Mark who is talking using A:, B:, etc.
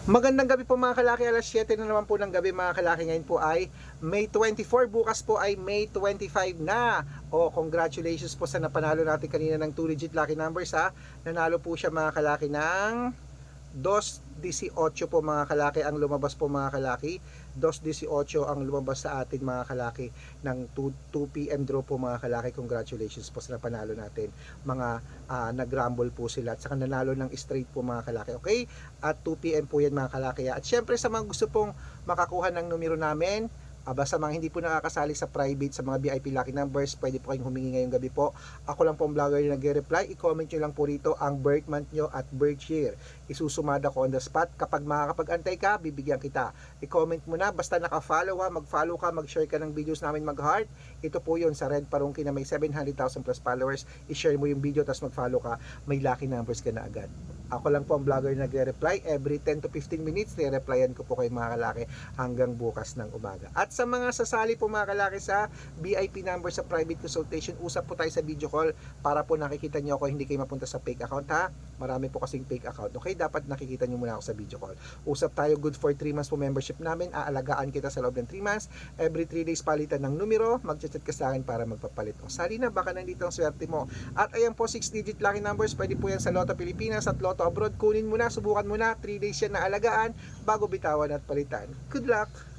A: Magandang gabi po mga kalaki, alas 7 na naman po ng gabi mga kalaki. Ngayon po ay May 24, bukas po ay May 25 na. Congratulations po sa napanalo natin kanina ng 2-digit lucky numbers ha. Nanalo po siya mga kalaki ng 218 po mga kalaki ang lumabas po mga kalaki. 218 ang lumabas sa atin mga kalaki ng 2 PM draw po mga kalaki. Congratulations po sa napanalo natin. Mga nag-rumble po sila at saka nanalo ng straight po mga kalaki. Okay? At 2 PM po yan mga kalaki. At syempre sa mga gusto pong makakuha ng numero namin, basta mga hindi po nakakasali sa private sa mga VIP lucky numbers, pwede po kayong humingi ngayong gabi po. Ako lang po ang vlogger na nag-reply. I-comment nyo lang po rito ang birth month nyo at birth year. Isusumada ko on the spot. Kapag makakapag-antay ka, bibigyan kita. I-comment mo na, basta naka-follow ha, mag-follow ka, mag-share ka ng videos namin, mag-heart. Ito po yun sa Red Parungki na may 700,000 plus followers. I-share mo yung video, tapos mag-follow ka, may lucky numbers ka na agad. Ako lang po ang vlogger na nagre-reply. Every 10 to 15 minutes, nire-replyan ko po kayo mga kalaki hanggang bukas ng umaga. At sa mga sasali po mga kalaki sa VIP number sa private consultation, usap po tayo sa video call para po nakikita nyo ako, hindi kayo mapunta sa fake account ha. Marami po kasing fake account. Okay, dapat nakikita nyo muna ako sa video call. Usap tayo, good for 3 months po membership namin. Aalagaan kita sa loob ng 3 months. Every 3 days palitan ng numero. Mag-chat ka sa akin para magpapalit. Sali na, baka nandito ang swerte mo. At ayan po, 6-digit lucky numbers. Pwede po yan sa Lotto Pilipinas at Lotto Abroad. Kunin mo na, subukan mo na. 3 days yan na alagaan bago bitawan at palitan. Good luck!